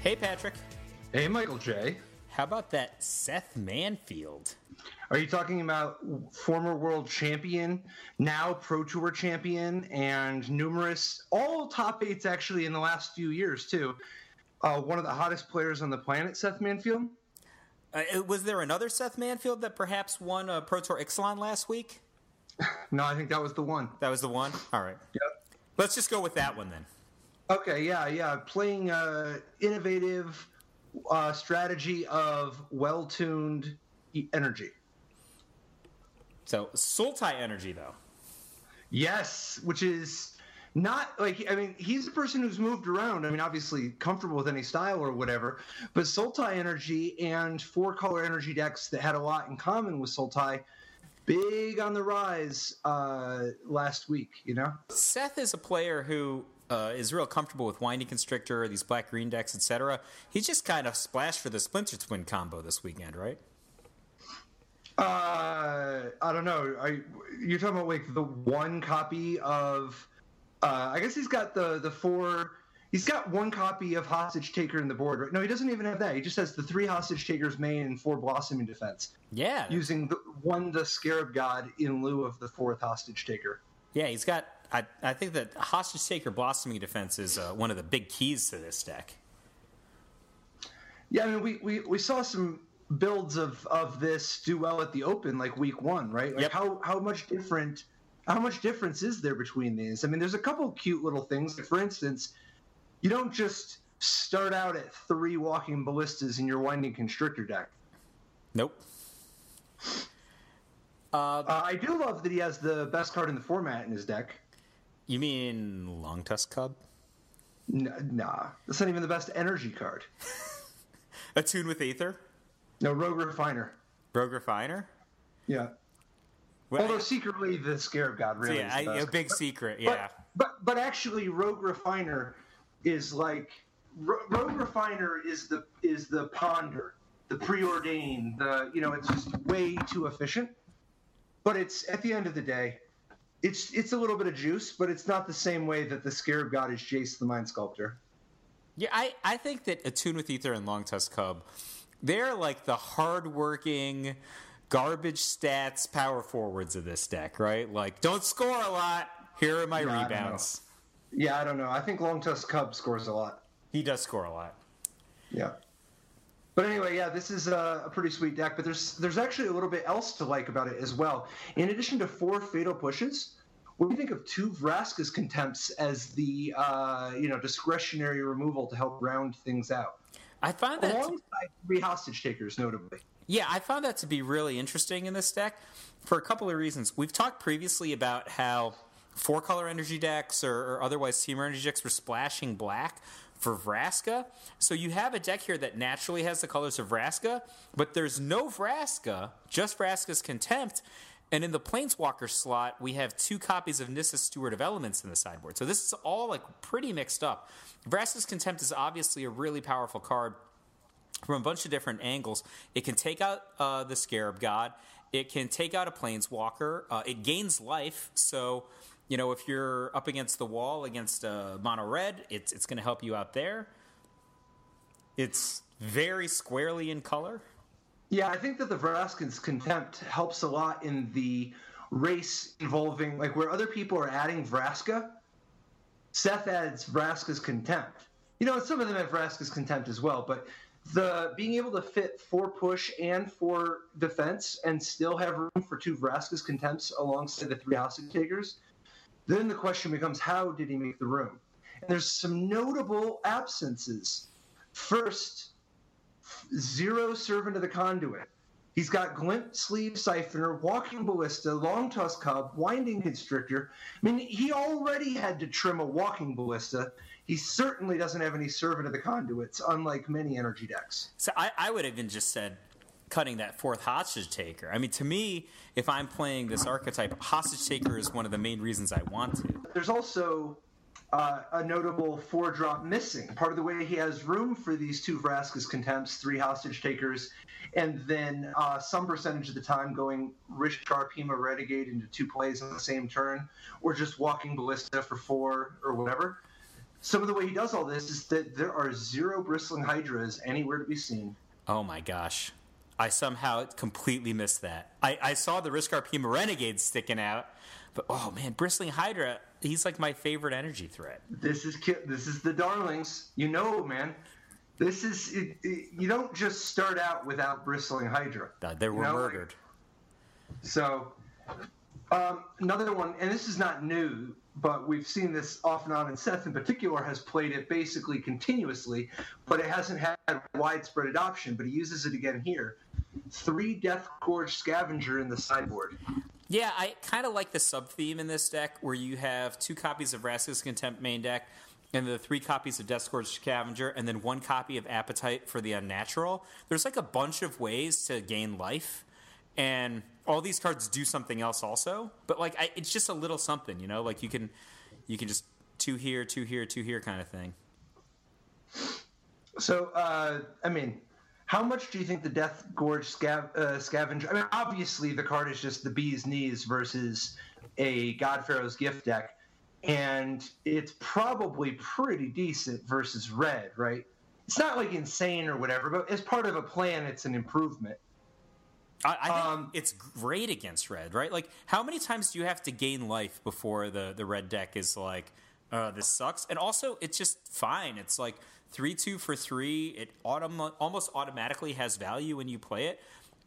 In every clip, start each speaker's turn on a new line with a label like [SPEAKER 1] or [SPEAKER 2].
[SPEAKER 1] Hey, Patrick.
[SPEAKER 2] Hey, Michael J.
[SPEAKER 1] How about that Seth Manfield?
[SPEAKER 2] Are you talking about former world champion, now Pro Tour champion, and numerous, all top eights actually in the last few years, too. One of the hottest players on the planet, Seth Manfield?
[SPEAKER 1] Was there another Seth Manfield that perhaps won Pro Tour Ixalan last week?
[SPEAKER 2] No, I think that was the one.
[SPEAKER 1] That was the one? All right.
[SPEAKER 2] Yep.
[SPEAKER 1] Let's just go with that one then.
[SPEAKER 2] Okay, yeah. Playing innovative strategy of well-tuned energy.
[SPEAKER 1] So, Sultai Energy, though.
[SPEAKER 2] Yes, which is not like, I mean, he's a person who's moved around. I mean, obviously comfortable with any style or whatever, but Sultai Energy and four-color energy decks that had a lot in common with Sultai, big on the rise last week, you know?
[SPEAKER 1] Seth is a player who is real comfortable with Winding Constrictor, these black-green decks, etc. He just kind of splashed for the Splinter Twin combo this weekend, right?
[SPEAKER 2] I don't know. You're talking about like the one copy of... I guess he's got the four... He's got one copy of Hostage Taker in the board, right? No, he doesn't even have that. He just has the 3 Hostage Takers main and 4 Blossoming Defense.
[SPEAKER 1] Yeah.
[SPEAKER 2] Using the Scarab God in lieu of the 4th Hostage Taker.
[SPEAKER 1] Yeah, he's got... I think that Hostage Taker Blossoming Defense is one of the big keys to this deck.
[SPEAKER 2] Yeah, I mean, we saw some builds of this do well at the Open, like week 1, right? Like,
[SPEAKER 1] yep.
[SPEAKER 2] How much difference is there between these? I mean, there's a couple cute little things. Like, for instance, you don't just start out at 3 Walking Ballistas in your Winding Constrictor deck.
[SPEAKER 1] Nope.
[SPEAKER 2] I do love that he has the best card in the format in his deck.
[SPEAKER 1] You mean Long Tusk Cub?
[SPEAKER 2] Nah, that's not even the best energy card.
[SPEAKER 1] Attune with Aether?
[SPEAKER 2] No, Rogue Refiner.
[SPEAKER 1] Rogue Refiner?
[SPEAKER 2] Yeah. Well, although secretly the Scarab God really is the best.
[SPEAKER 1] A big secret, yeah.
[SPEAKER 2] But actually, Rogue Refiner is like Rogue Refiner is the ponder, the preordain, it's just way too efficient. But it's at the end of the day, it's a little bit of juice, but it's not the same way that the Scarab God is Jace the Mind Sculptor.
[SPEAKER 1] Yeah, I think that Attune with Aether and Long Tusk Cub, they're like the hardworking, garbage stats power forwards of this deck, right? Like, don't score a lot. Here are my rebounds.
[SPEAKER 2] I don't know. I think Long Tusk Cub scores a lot.
[SPEAKER 1] He does score a lot.
[SPEAKER 2] Yeah. But anyway, yeah, this is a pretty sweet deck, but there's actually a little bit else to like about it as well. In addition to 4 Fatal Pushes, what do you think of 2 Vraska's Contempts as the discretionary removal to help round things out?
[SPEAKER 1] I find that
[SPEAKER 2] alongside 3 Hostage Takers, notably.
[SPEAKER 1] Yeah, I found that to be really interesting in this deck for a couple of reasons. We've talked previously about how 4-color energy decks or otherwise Temur Energy decks were splashing black for Vraska. So you have a deck here that naturally has the colors of Vraska, but there's no Vraska, just Vraska's Contempt. And in the Planeswalker slot, we have 2 copies of Nissa Steward of Elements in the sideboard. So this is all like pretty mixed up. Vraska's Contempt is obviously a really powerful card from a bunch of different angles. It can take out the Scarab God. It can take out a Planeswalker. It gains life, so if you're up against the wall against mono red, it's going to help you out there. It's very squarely in color.
[SPEAKER 2] Yeah, I think that the Vraska's Contempt helps a lot in the race involving, like, where other people are adding Vraska, Seth adds Vraska's Contempt. Some of them have Vraska's Contempt as well, but the being able to fit 4 push and 4 defense and still have room for 2 Vraska's Contempts alongside the 3 Hostage Takers, then the question becomes, how did he make the room? And there's some notable absences. First, 0 Servant of the Conduit. He's got Glint, Sleeve, Siphoner, Walking Ballista, Long Tusk Cub, Winding Constrictor. I mean, he already had to trim a Walking Ballista. He certainly doesn't have any Servant of the Conduits, unlike many energy decks.
[SPEAKER 1] So I would have even just said cutting that 4th Hostage Taker. I mean, to me, if I'm playing this archetype, Hostage Taker is one of the main reasons I want to.
[SPEAKER 2] There's also a notable 4-drop missing. Part of the way he has room for these 2 Vraska's Contempts, 3 Hostage Takers, and then some percentage of the time going Rishkar Pima Renegade into 2 plays on the same turn, or just Walking Ballista for 4 or whatever. some of the way he does all this is that there are 0 Bristling Hydras anywhere to be seen.
[SPEAKER 1] Oh my gosh. I somehow completely missed that. I saw the Risk Arpima Renegade sticking out, but oh man, Bristling Hydra, he's like my favorite energy threat.
[SPEAKER 2] This is the darlings. You know, man. This is you don't just start out without Bristling Hydra.
[SPEAKER 1] They were murdered.
[SPEAKER 2] So another one, and this is not new, but we've seen this off and on, and Seth in particular has played it basically continuously, but it hasn't had widespread adoption, but he uses it again here. 3 Death Gorge Scavenger in the sideboard.
[SPEAKER 1] Yeah, I kind of like the sub-theme in this deck where you have 2 copies of Vraska's Contempt main deck and the 3 copies of Death Gorge Scavenger and then 1 copy of Appetite for the Unnatural. There's like a bunch of ways to gain life, and all these cards do something else also, but like it's just a little something, you know, like you can just 2 here, 2 here, 2 here kind of thing.
[SPEAKER 2] So, I mean, how much do you think the Death Gorge Scavenger... I mean, obviously the card is just the bee's knees versus a God Pharaoh's Gift deck, and it's probably pretty decent versus red, right? It's not like insane or whatever, but as part of a plan, it's an improvement.
[SPEAKER 1] I think it's great against red, right? Like, how many times do you have to gain life before the red deck is like, this sucks? And also, it's just fine. It's like 3/2 for 3. It almost automatically has value when you play it.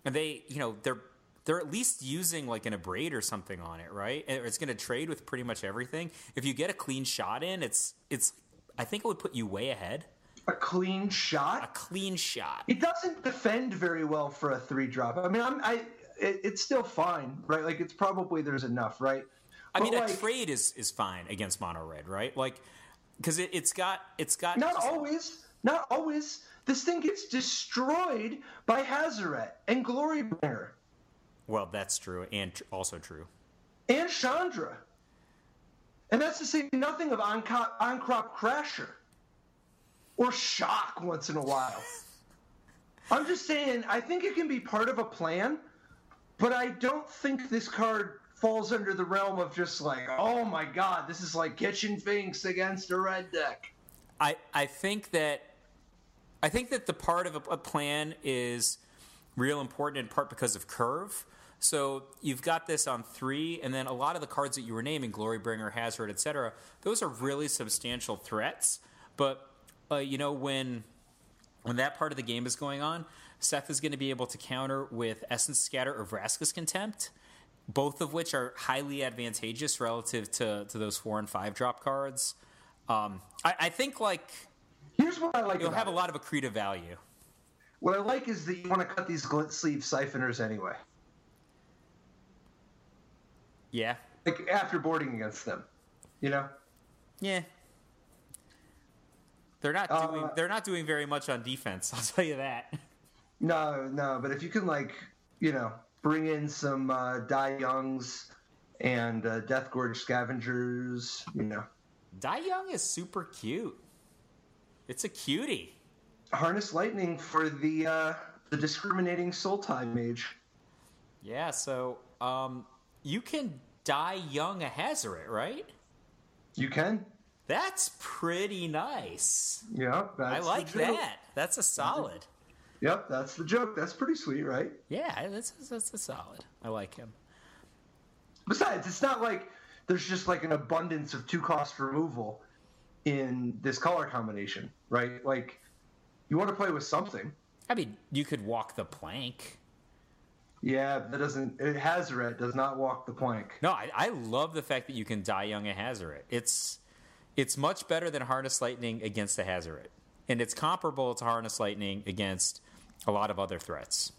[SPEAKER 1] And they're at least using like an Abrade or something on it, right? And it's going to trade with pretty much everything. If you get a clean shot in, it's I think it would put you way ahead.
[SPEAKER 2] A clean shot?
[SPEAKER 1] A clean shot.
[SPEAKER 2] It doesn't defend very well for a 3-drop. I mean, it's still fine, right? Like, it's probably there's enough, right?
[SPEAKER 1] I mean, a trade is fine against mono red, right? Like, because it's got.
[SPEAKER 2] Not always. This thing gets destroyed by Hazoret and Glorybringer.
[SPEAKER 1] Well, that's true, and also true.
[SPEAKER 2] And Chandra. And that's to say nothing of On-Crop Crasher. Or Shock once in a while. I'm just saying, I think it can be part of a plan, but I don't think this card falls under the realm of just like, oh my god, this is like Kitchen Finks against a red deck.
[SPEAKER 1] I think that the part of a plan is real important in part because of curve. So you've got this on 3, and then a lot of the cards that you were naming, Glorybringer, Hazoret, etc., those are really substantial threats. But when that part of the game is going on, Seth is going to be able to counter with Essence Scatter or Vraska's Contempt, both of which are highly advantageous relative to those 4 and 5 drop cards. I think like
[SPEAKER 2] here's what I like.
[SPEAKER 1] You'll have a lot of accretive value.
[SPEAKER 2] What I like is that you want to cut these Glint Sleeve Siphoners anyway.
[SPEAKER 1] Yeah.
[SPEAKER 2] Like after boarding against them, you know?
[SPEAKER 1] Yeah. They're not doing very much on defense, I'll tell you that.
[SPEAKER 2] No, but if you can bring in some Die Youngs and Death Gorge Scavengers,
[SPEAKER 1] Die Young is super cute. It's a cutie.
[SPEAKER 2] Harness Lightning for the discriminating Soul Tide Mage.
[SPEAKER 1] Yeah, so you can Die Young a Hazoret, right?
[SPEAKER 2] You can.
[SPEAKER 1] That's pretty nice.
[SPEAKER 2] Yeah,
[SPEAKER 1] I like that. That's a solid.
[SPEAKER 2] Yep, that's the joke. That's pretty sweet, right?
[SPEAKER 1] Yeah, that's a solid. I like him.
[SPEAKER 2] Besides, it's not like there's just like an abundance of 2-cost removal in this color combination, right? Like, you want to play with something.
[SPEAKER 1] I mean, you could walk the plank.
[SPEAKER 2] Yeah, that doesn't... Hazoret does not walk the plank.
[SPEAKER 1] No, I love the fact that you can Die Young a Hazoret. It's much better than Harness Lightning against a Hazoret. And it's comparable to Harness Lightning against a lot of other threats.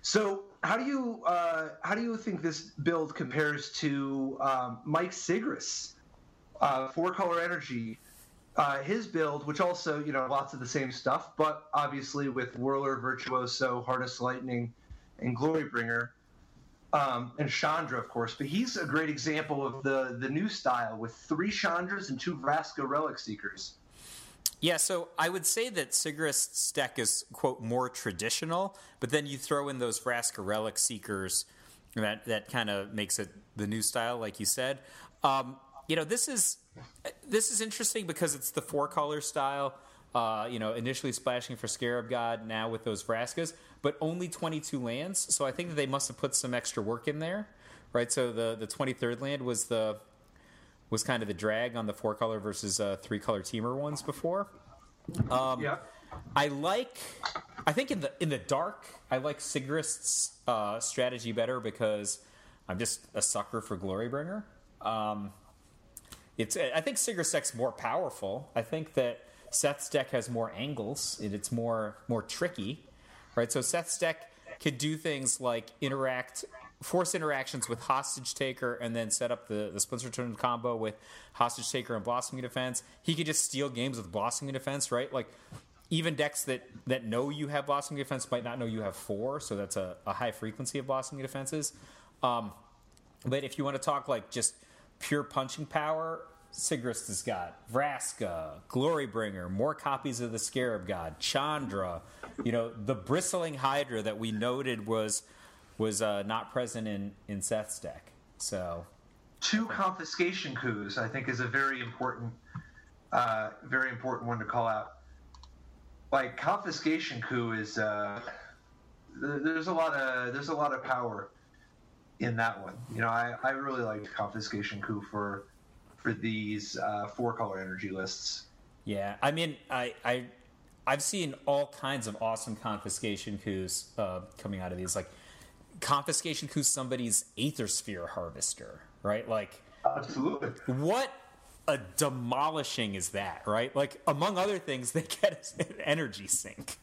[SPEAKER 2] So how do you think this build compares to Mike Sigris, 4-color energy? His build, which also, lots of the same stuff, but obviously with Whirler, Virtuoso, Harness Lightning, and Glorybringer, and Chandra, of course. But he's a great example of the new style with 3 Chandras and 2 Vraska Relic Seekers.
[SPEAKER 1] Yeah, so I would say that Sigrist's deck is, quote, more traditional, but then you throw in those Vraska Relic Seekers, that kind of makes it the new style, like you said. Yeah, this is interesting because it's the 4-color style. Initially splashing for Scarab God, now with those Vraskas, but only 22 lands. So I think that they must have put some extra work in there, right? So the 23rd land was kind of the drag on the 4-color versus 3-color Temur ones before.
[SPEAKER 2] Yeah.
[SPEAKER 1] I think in the dark, I like Sigrist's strategy better because I'm just a sucker for Glorybringer. I think Sigrist's deck's more powerful. I think that Seth's deck has more angles and it's more tricky, right? So Seth's deck could do things like force interactions with Hostage Taker and then set up the Splinter Twin combo with Hostage Taker and Blossoming Defense. He could just steal games with Blossoming Defense, right? Like, even decks that know you have Blossoming Defense might not know you have 4, so that's a high frequency of Blossoming Defenses. But if you want to talk like just pure punching power, Sigrist has got Vraska, Glorybringer, more copies of the Scarab God, Chandra, the Bristling Hydra that we noted was not present in Seth's deck. So
[SPEAKER 2] 2 Confiscation Coups, I think, is a very important one to call out. Like, Confiscation Coup is there's a lot of power in that one. I really liked Confiscation Coup for these 4-color energy lists.
[SPEAKER 1] Yeah, I mean, I've seen all kinds of awesome Confiscation Coups coming out of these. Like, Confiscation Coup somebody's Aether Sphere Harvester, right? Like,
[SPEAKER 2] absolutely.
[SPEAKER 1] What a demolishing is that, right? Like, among other things, they get an energy sink.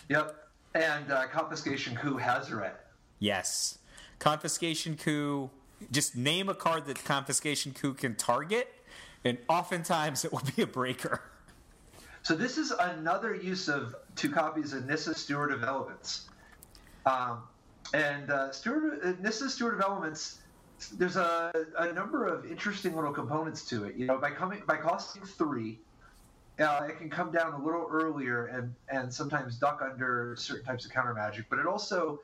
[SPEAKER 2] Yep. And Confiscation Coup Hazaret.
[SPEAKER 1] Yes. Confiscation Coup, just name a card that Confiscation Coup can target, and oftentimes it will be a breaker.
[SPEAKER 2] So this is another use of 2 copies of Nissa Steward of Elements. Nissa Steward of Elements, there's a number of interesting little components to it. By costing 3, it can come down a little earlier and sometimes duck under certain types of counter magic. But it also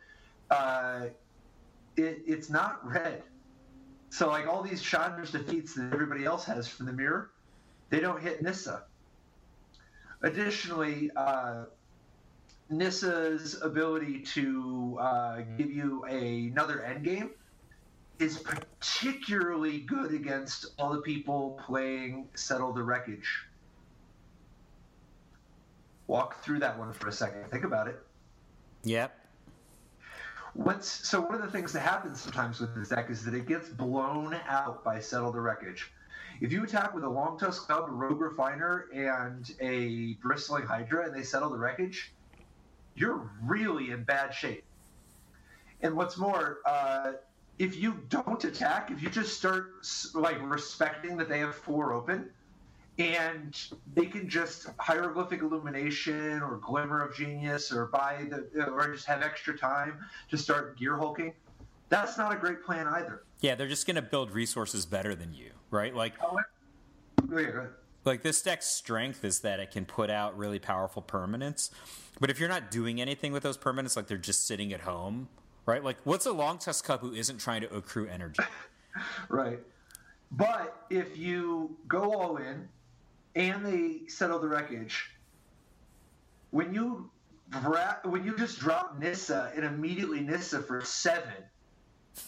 [SPEAKER 2] it's not red. So like all these Chandra's defeats that everybody else has from the mirror, they don't hit Nissa. Additionally, Nissa's ability to give you another endgame is particularly good against all the people playing Settle the Wreckage. Walk through that one for a second. Think about it.
[SPEAKER 1] Yep.
[SPEAKER 2] So one of the things that happens sometimes with this deck is that it gets blown out by Settle the Wreckage. If you attack with a Long Tusk Cub, a Rogue Refiner, and a Bristling Hydra, and they Settle the Wreckage, you're really in bad shape. And what's more, if you don't attack, if you just start like respecting that they have 4 open, and they can just Hieroglyphic Illumination or Glimmer of Genius or or just have extra time to start gear hulking, that's not a great plan either.
[SPEAKER 1] Yeah, they're just going to build resources better than you, right? Like, like this deck's strength is that it can put out really powerful permanents, but if you're not doing anything with those permanents, like they're just sitting at home, right? Like, what's a Long Tusk Cub who isn't trying to accrue energy?
[SPEAKER 2] Right. But if you go all in and they Settle the Wreckage, when you just drop Nissa and immediately Nissa for 7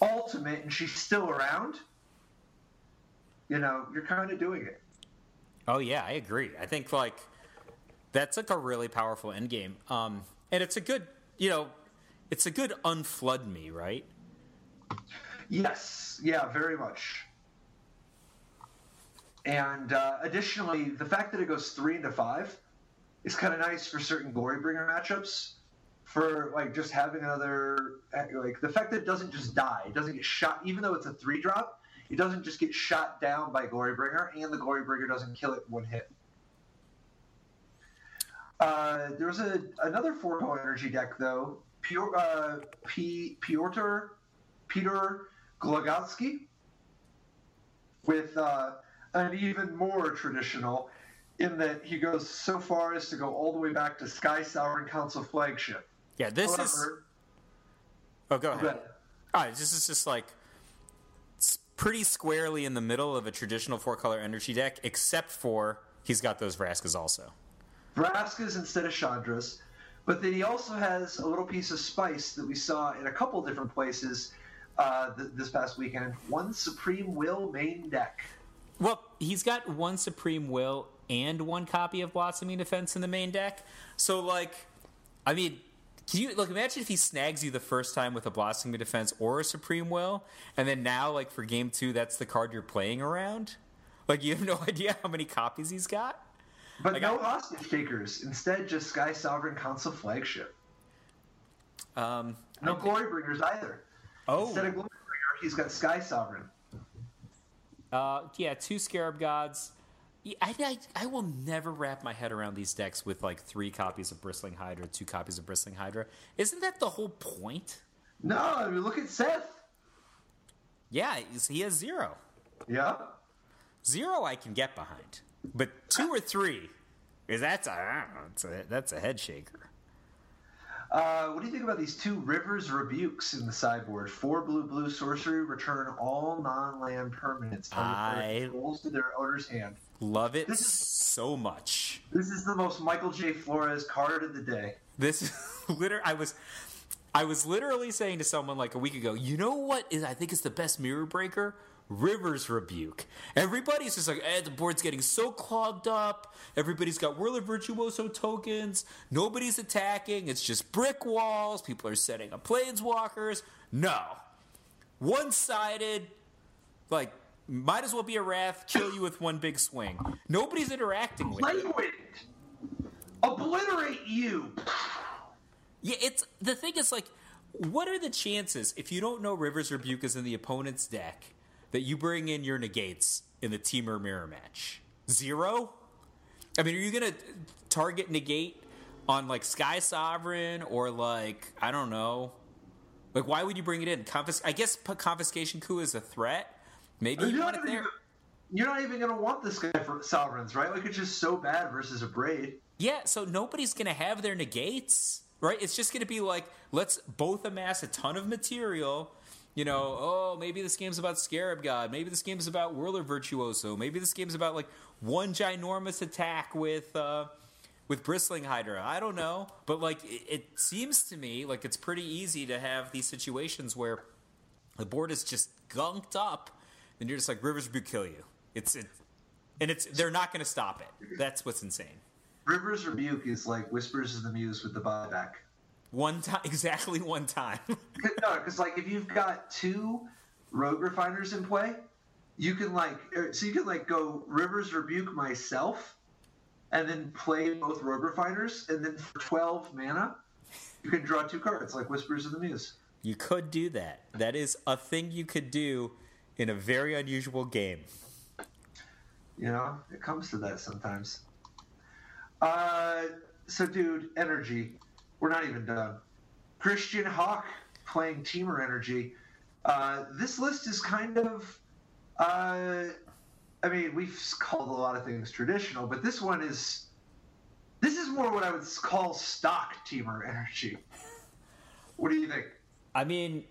[SPEAKER 2] ultimate and she's still around, you're kind of doing it.
[SPEAKER 1] Oh yeah, I agree. I think like that's like a really powerful endgame. And it's a good, it's a good unflood me, right?
[SPEAKER 2] Yes. Yeah, very much. And additionally, the fact that it goes 3 into 5 is kind of nice for certain Glorybringer matchups. For like just having another, like the fact that it doesn't just die, it doesn't get shot, even though it's a 3-drop, it doesn't just get shot down by Glorybringer, and the Glorybringer doesn't kill it one hit. There was another 4-color energy deck though, Peter Glogotsky, with an even more traditional, in that he goes so far as to go all the way back to Sky Sovereign Council flagship.
[SPEAKER 1] Yeah, this is. Oh, go ahead. All right, this is just like pretty squarely in the middle of a traditional 4-color energy deck, except for he's got those Vraskas also.
[SPEAKER 2] Vraskas instead of Chandras. But then he also has a little piece of spice that we saw in a couple different places this past weekend. 1 Supreme Will main deck.
[SPEAKER 1] Well, he's got 1 Supreme Will and 1 copy of Blossoming Defense in the main deck. So, like, I mean, can you imagine if he snags you the first time with a Blossoming Defense or a Supreme Will, and then now, like, for game 2, that's the card you're playing around? Like, you have no idea how many copies he's got?
[SPEAKER 2] But like, no hostage takers. Instead, just Sky Sovereign Council Flagship. No Glorybringers either.
[SPEAKER 1] Oh.
[SPEAKER 2] Instead of Glorybringer, he's got Sky Sovereign.
[SPEAKER 1] Yeah, 2 Scarab Gods. I will never wrap my head around these decks with, like, 3 copies of Bristling Hydra, 2 copies of Bristling Hydra. Isn't that the whole point?
[SPEAKER 2] No, I mean, look at Seth.
[SPEAKER 1] Yeah, he has 0.
[SPEAKER 2] Yeah.
[SPEAKER 1] 0 I can get behind. But 2 or 3, that's a head shaker.
[SPEAKER 2] What do you think about these 2 Rivers Rebukes in the sideboard? 4 blue sorcery, return all non-land permanents rolls to their owner's hand.
[SPEAKER 1] Love it so much.
[SPEAKER 2] This is the most Michael J. Flores card of the day.
[SPEAKER 1] This is literally, I was literally saying to someone like a week ago, you know what is I think is the best mirror breaker? Rivers Rebuke. Everybody's just like, the board's getting so clogged up. Everybody's got Whirler Virtuoso tokens. Nobody's attacking. It's just brick walls. People are setting up Planeswalkers. No. One-sided, like, might as well be a Wrath, kill you with 1 big swing. Nobody's interacting with it.
[SPEAKER 2] Play with it. Obliterate you.
[SPEAKER 1] Yeah, the thing is, like, what are the chances, if you don't know Rivers Rebuke is in the opponent's deck, that you bring in your negates in the Temur mirror match? 0? I mean, are you going to target negate on, like, Sky Sovereign or, like, I don't know. Like, why would you bring it in? I guess Confiscation Coup is a threat. Maybe you want it there.
[SPEAKER 2] You're not even going to want this guy for Sovereigns, right? Like, it's just so bad versus Abrade.
[SPEAKER 1] Yeah, so nobody's going to have their negates, right? It's just going to be like, let's both amass a ton of material. You know, maybe this game's about Scarab God. Maybe this game's about Whirler Virtuoso. Maybe this game's about, like, 1 ginormous attack with Bristling Hydra. I don't know. But, like, it seems to me like it's pretty easy to have these situations where the board is just gunked up and you're just like, Rivers Rebuke kill you. They're not going to stop it. That's what's insane.
[SPEAKER 2] Rivers Rebuke is like Whispers of the Muse with the buyback.
[SPEAKER 1] Exactly 1 time.
[SPEAKER 2] No, because, like, if you've got 2 Rogue Refiners in play, you can, like, go Rivers Rebuke myself, and then play both Rogue Refiners, and then for 12 mana, you can draw 2 cards, like Whispers of the Muse.
[SPEAKER 1] You could do that. That is a thing you could do in a very unusual game.
[SPEAKER 2] You know, it comes to that sometimes. So, dude, Energy. We're not even done. Christian Hawk playing Temur Energy. This list is kind of... I mean, we've called a lot of things traditional, but this one is... This is more what I would call stock Temur Energy. What do you think?
[SPEAKER 1] I mean,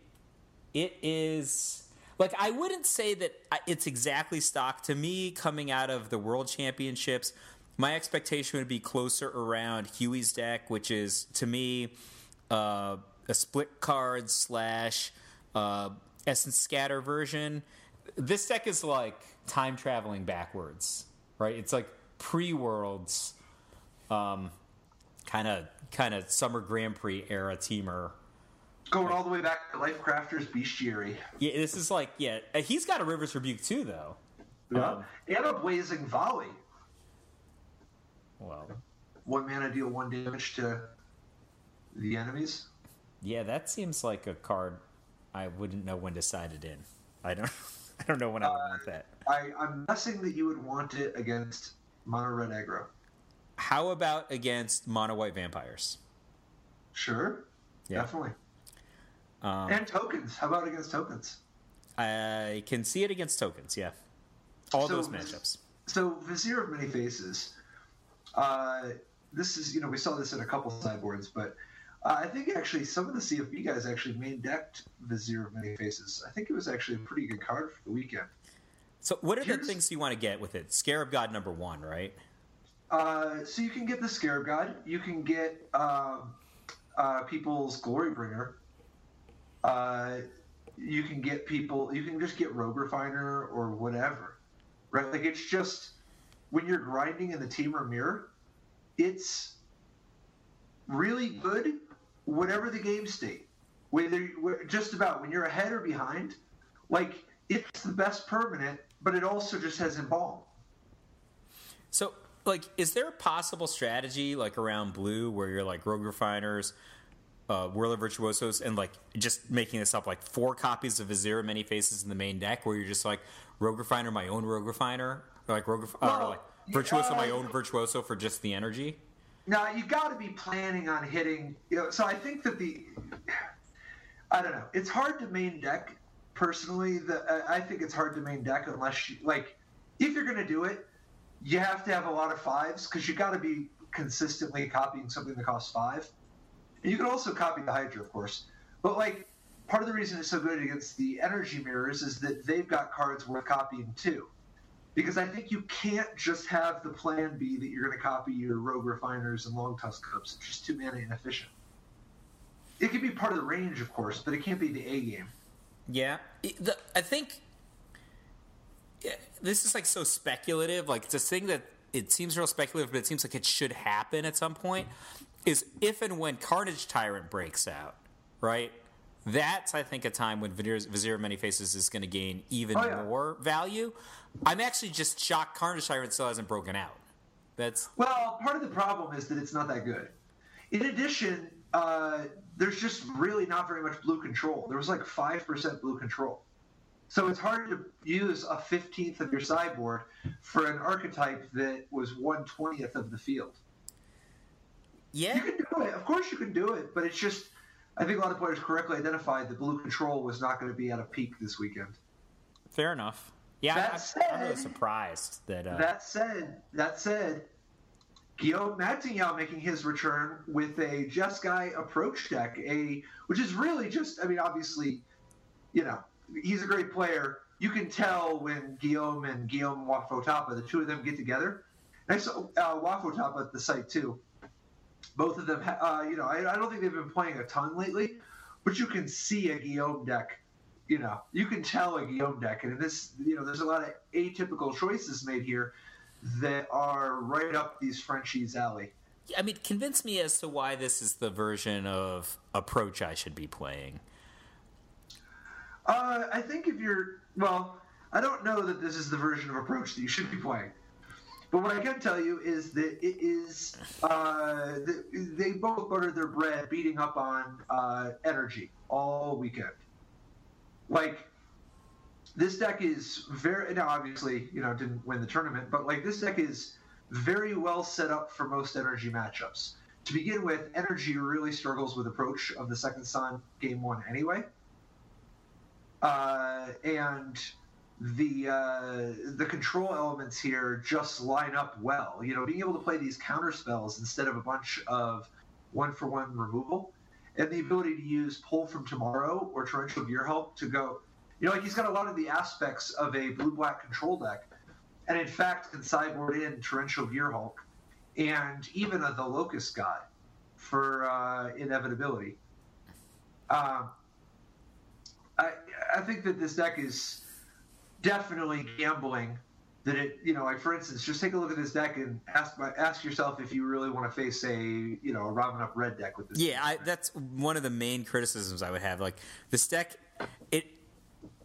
[SPEAKER 1] it is... Like, I wouldn't say that it's exactly stock. To me, coming out of the World Championships, my expectation would be closer around Huey's deck, which is, to me, a split card / Essence Scatter version. This deck is like time traveling backwards, right? It's like pre-Worlds, kind of Summer Grand Prix era Temur.
[SPEAKER 2] Going all the way back to Life Crafter's Bestiary.
[SPEAKER 1] Yeah, this is like, he's got a Rivers Rebuke too, though.
[SPEAKER 2] Yeah. And a Blazing Volley.
[SPEAKER 1] Well,
[SPEAKER 2] 1 mana, deal 1 damage to the enemies.
[SPEAKER 1] Yeah, that seems like a card I wouldn't know when to side it in. I don't know when I would want that.
[SPEAKER 2] I'm guessing that you would want it against mono red aggro.
[SPEAKER 1] How about against mono white vampires?
[SPEAKER 2] Sure,
[SPEAKER 1] yeah.
[SPEAKER 2] Definitely. And tokens. How about against tokens?
[SPEAKER 1] I can see it against tokens. Yeah, all those matchups.
[SPEAKER 2] So Vizier of Many Faces. This is, we saw this in a couple sideboards, but I think actually some of the CFB guys actually main decked Vizier of Many Faces. I think it was actually a pretty good card for the weekend.
[SPEAKER 1] So what are the things you want to get with it? Scarab God number 1, right?
[SPEAKER 2] So you can get the Scarab God. You can get people's Glorybringer. You can get people. You can just get Rogue Refiner or whatever, right? Like it's just when you're grinding in the Temur Mirror, it's really good. Whatever the game state, just about when you're ahead or behind, like it's the best permanent, but it also just has embalm.
[SPEAKER 1] So, like, is there a possible strategy like around blue where you're like Rogue Refiners, Whirler Virtuosos, and like just making this up like 4 copies of Vizier of Many Faces in the main deck, where you're just like Rogue Refiner, my own Rogue Refiner, or like or like Virtuoso, my own Virtuoso for just the energy?
[SPEAKER 2] Now you got to be planning on hitting. So I think that I don't know. It's hard to main deck. Personally, I think it's hard to main deck unless you like. If you're going to do it, you have to have a lot of 5s because you got to be consistently copying something that costs 5. And you can also copy the Hydra, of course. But like part of the reason it's so good against the energy mirrors is that they've got cards worth copying too. Because I think you can't just have the plan B that you're going to copy your Rogue Refiners and Long Tusk Cups. It's just too mana inefficient. It can be part of the range, of course, but it can't be the A game.
[SPEAKER 1] Yeah. I think this is like so speculative. Like it's a thing that it seems real speculative, but it seems like it should happen at some point. Is if and when Carnage Tyrant breaks out, right? That's, I think, a time when Vizier of Many Faces is going to gain even more value. I'm actually just shocked Carnage Tyrant still hasn't broken out.
[SPEAKER 2] Well, part of the problem is that it's not that good. In addition, there's just really not very much blue control. There was like 5% blue control. So it's hard to use a 15th of your sideboard for an archetype that was 1/20th of the field.
[SPEAKER 1] Yeah.
[SPEAKER 2] You can do it. Of course you can do it, but it's just... I think a lot of players correctly identified that blue control was not going to be at a peak this weekend.
[SPEAKER 1] Fair enough. Yeah, I'm really surprised that...
[SPEAKER 2] That said, Guillaume Matignon making his return with a Jeskai approach deck, which is really just... I mean, obviously, he's a great player. You can tell when Guillaume and Guillaume Wafotapa, the two of them get together. And I saw Wafotapa at the site, too. Both of them, I don't think they've been playing a ton lately, but you can see a Guillaume deck. You can tell a Guillaume deck, and in this, there's a lot of atypical choices made here that are right up these Frenchies' alley.
[SPEAKER 1] I mean, convince me as to why this is the version of approach I should be playing.
[SPEAKER 2] I think I don't know that this is the version of approach that you should be playing. But what I can tell you is that it is they both buttered their bread beating up on energy all weekend. Like, this deck is very... Now, obviously, didn't win the tournament, but, like, this deck is very well set up for most energy matchups. To begin with, energy really struggles with approach of the Second Sun Game 1 anyway. And... The control elements here just line up well. Being able to play these counter spells instead of a bunch of 1-for-1 removal, and the ability to use Pull from Tomorrow or Torrential Gear Help to go. He's got a lot of the aspects of a blue-black control deck, and in fact can sideboard in Torrential Gear Hulk and even the Locust God for inevitability. I think that this deck is definitely gambling that it, like for instance, just take a look at this deck and ask yourself if you really want to face a Robin Up red deck with this.
[SPEAKER 1] Yeah, that's one of the main criticisms I would have. Like this deck, it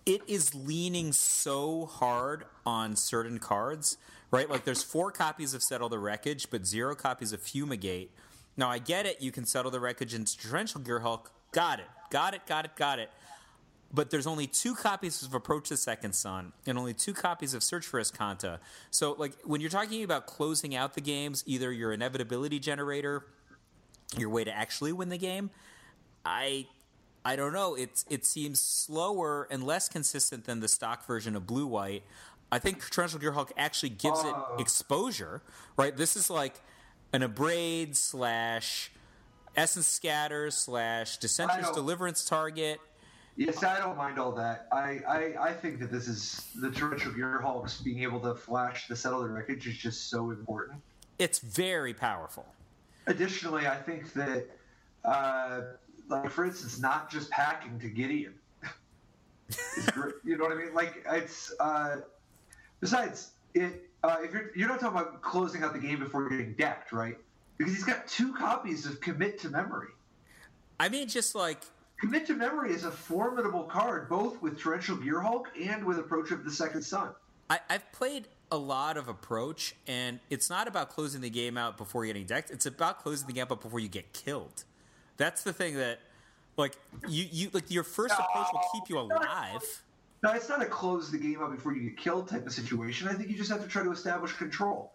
[SPEAKER 1] is leaning so hard on certain cards, right? Like there's 4 copies of Settle the Wreckage, but 0 copies of Fumigate. Now I get it, you can Settle the Wreckage into Torrential Gear Hulk. Got it. But there's only 2 copies of Approach the Second Sun and only 2 copies of Search for Escanta. So, like, when you're talking about closing out the games, either your inevitability generator, your way to actually win the game, I don't know. It seems slower and less consistent than the stock version of Blue-White. I think Torrential Gear Hulk actually gives it exposure, right? This is like an Abrade / Essence Scatter / Dissenter's Deliverance target.
[SPEAKER 2] Yes, I don't mind all that. I think that this is the Torrential Gearhulks being able to flash the Settle the Wreckage is just so important.
[SPEAKER 1] It's very powerful.
[SPEAKER 2] Additionally, I think that, like for instance, not just packing to Gideon. You know what I mean? Like it's besides it. If you're not talking about closing out the game before you're getting decked, right? Because he's got 2 copies of Commit to Memory.
[SPEAKER 1] I mean, just like.
[SPEAKER 2] Commit to Memory is a formidable card, both with Torrential Gearhulk and with Approach of the Second Sun.
[SPEAKER 1] I've played a lot of Approach, and it's not about closing the game out before you're getting decked. It's about closing the game out before you get killed. That's the thing that, like, you like your first approach will keep you alive.
[SPEAKER 2] No, it's not a close the game out before you get killed type of situation. I think you just have to try to establish control.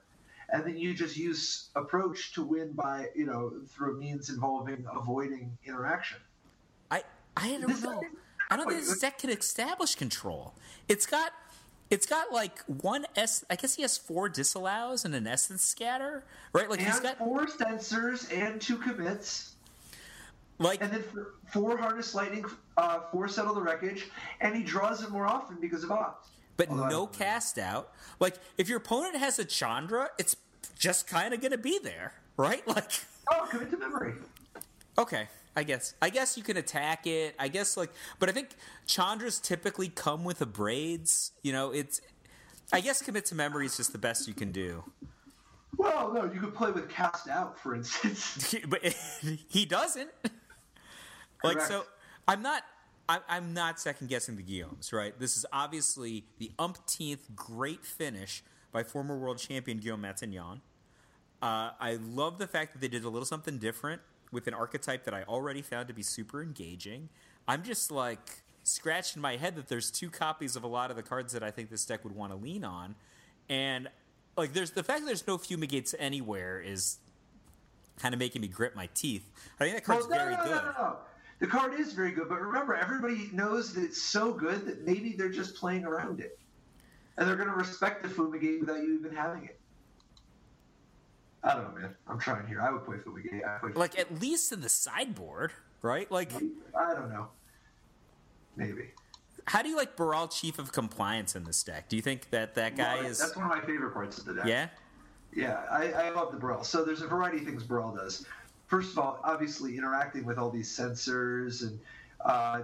[SPEAKER 2] And then you just use Approach to win by, through a means involving avoiding interaction.
[SPEAKER 1] I don't know. I don't think this deck can establish control. It's got like one I guess he has 4 disallows and an Essence Scatter, right? Like he's got
[SPEAKER 2] 4 Censors and 2 commits.
[SPEAKER 1] Like,
[SPEAKER 2] and then 4 Harness Lightning, 4 Settle the Wreckage, and he draws it more often because of Opt.
[SPEAKER 1] But no cast out. Like, if your opponent has a Chandra, it's just kind of going to be there, right? Like,
[SPEAKER 2] Commit to Memory.
[SPEAKER 1] Okay, I guess you can attack it. I guess but I think Chandras typically come with Abrades. I guess Commit to Memory is just the best you can do.
[SPEAKER 2] Well, no, you could play with Cast Out, for instance.
[SPEAKER 1] But he doesn't.
[SPEAKER 2] Correct.
[SPEAKER 1] So I'm not second guessing the Guillaumes, right? This is obviously the umpteenth great finish by former world champion Guillaume Matignon. I love the fact that they did a little something different with an archetype that I already found to be super engaging. I'm just scratching my head that there's 2 copies of a lot of the cards that I think this deck would want to lean on. And there's the fact that there's no Fumigates anywhere is kind of making me grit my teeth. I think that card's very good.
[SPEAKER 2] No. The card is very good, but remember, everybody knows that it's so good that maybe they're just playing around it. And they're going to respect the Fumigate without you even having it. I don't know, man. I'm trying here. I would play Fumigate.
[SPEAKER 1] At least in the sideboard, right?
[SPEAKER 2] I don't know. Maybe.
[SPEAKER 1] How do you like Baral Chief of Compliance in this deck? Do you think that guy is...
[SPEAKER 2] That's one of my favorite parts of the deck.
[SPEAKER 1] Yeah?
[SPEAKER 2] Yeah, I love the Baral. So there's a variety of things Baral does. First of all, obviously interacting with all these sensors and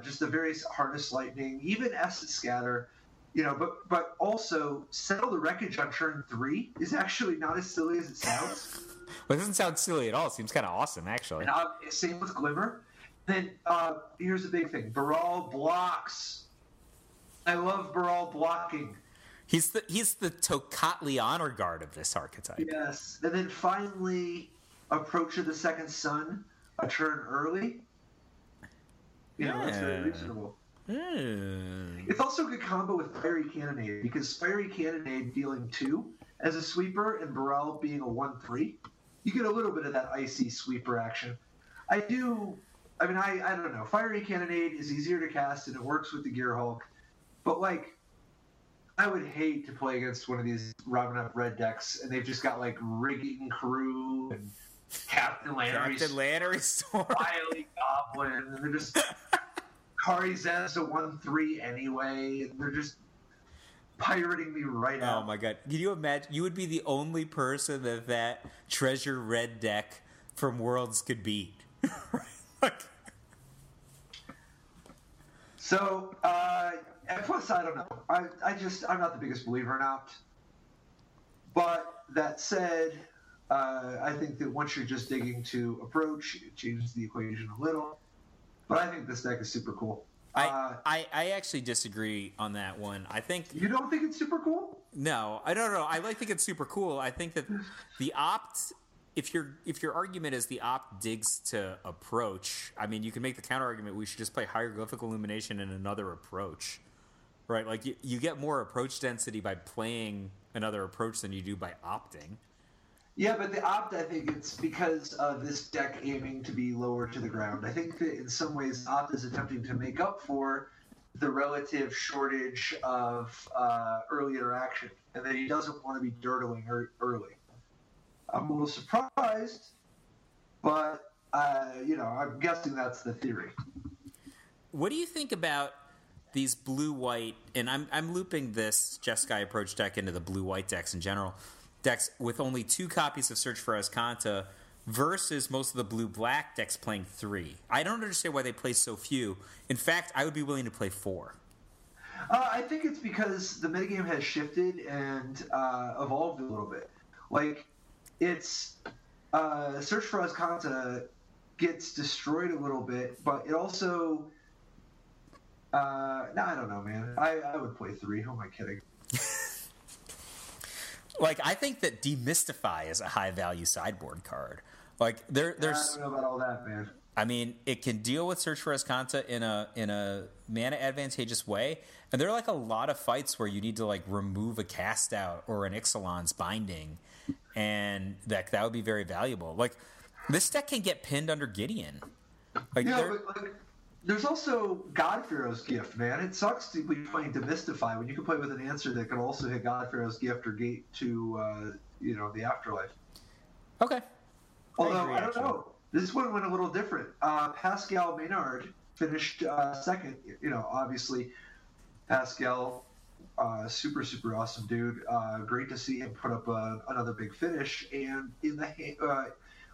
[SPEAKER 2] just the various Harness Lightning, even Essence Scatter, but also Settle the Wreckage on turn 3 is actually not as silly as it sounds.
[SPEAKER 1] Well, it doesn't sound silly at all. It seems kind of awesome, actually.
[SPEAKER 2] And same with Glimmer. Then here's the big thing. Baral blocks. I love Baral blocking.
[SPEAKER 1] He's the Tocatli Honor Guard of this archetype.
[SPEAKER 2] Yes. And then finally, Approach of the Second Sun, a turn early. That's very reasonable. It's also a good combo with Fiery Cannonade, because Fiery Cannonade dealing 2 as a sweeper and Baral being a 1/3, you get a little bit of that icy sweeper action. I don't know. Fiery Cannonade is easier to cast and it works with the Gearhulk, but I would hate to play against one of these Robin Up red decks and they've just got Rigging Crew and Captain Lannery Storm, Wily Goblin, and they're just Kari Zen's a 1/3 anyway, and they're just pirating me right out.
[SPEAKER 1] Oh my god. Can you imagine? You would be the only person that treasure red deck from Worlds could beat.
[SPEAKER 2] So, and plus, I don't know. I'm not the biggest believer in Opt. But that said, I think that once you're just digging to Approach, it changes the equation a little. But I think this deck is super cool.
[SPEAKER 1] I actually disagree on that one. I think
[SPEAKER 2] you don't think it's super cool?
[SPEAKER 1] No, I don't know. I think it's super cool. I think that the Opt, if your argument is the Opt digs to Approach, I mean, you can make the counter argument we should just play Hieroglyphic Illumination and another Approach, right? You get more Approach density by playing another Approach than you do by opting.
[SPEAKER 2] Yeah, but the Opt, I think it's because of this deck aiming to be lower to the ground. I think that in some ways Opt is attempting to make up for the relative shortage of early interaction, and that he doesn't want to be dirtling early. I'm a little surprised, but I'm guessing that's the theory.
[SPEAKER 1] What do you think about these blue-white, and I'm looping this Jeskai approach deck into the blue-white decks in general, decks with only 2 copies of Search for Azcanta versus most of the blue-black decks playing 3. I don't understand why they play so few. In fact, I would be willing to play 4.
[SPEAKER 2] I think it's because the metagame has shifted and evolved a little bit. Like, it's Search for Azcanta gets destroyed a little bit, but it also I don't know, man. I would play 3. Who am I kidding?
[SPEAKER 1] Like, I think that Demystify is a high-value sideboard card. Like, there's.
[SPEAKER 2] I don't know about all that, man.
[SPEAKER 1] I mean, it can deal with Search for Azcanta in a mana advantageous way, and there are like a lot of fights where you need to like remove a cast out or an Ixalan's binding, and that would be very valuable. Like, this deck can get pinned under Gideon. Like,
[SPEAKER 2] yeah, but like, there's also God-Pharaoh's Gift, man. It sucks to be playing Demystify when you can play with an answer that can also hit God-Pharaoh's Gift or Gate to the Afterlife.
[SPEAKER 1] Okay.
[SPEAKER 2] Although I don't know. This one went a little different. Pascal Maynard finished second. Obviously, Pascal, super, super awesome dude. Great to see him put up another big finish. And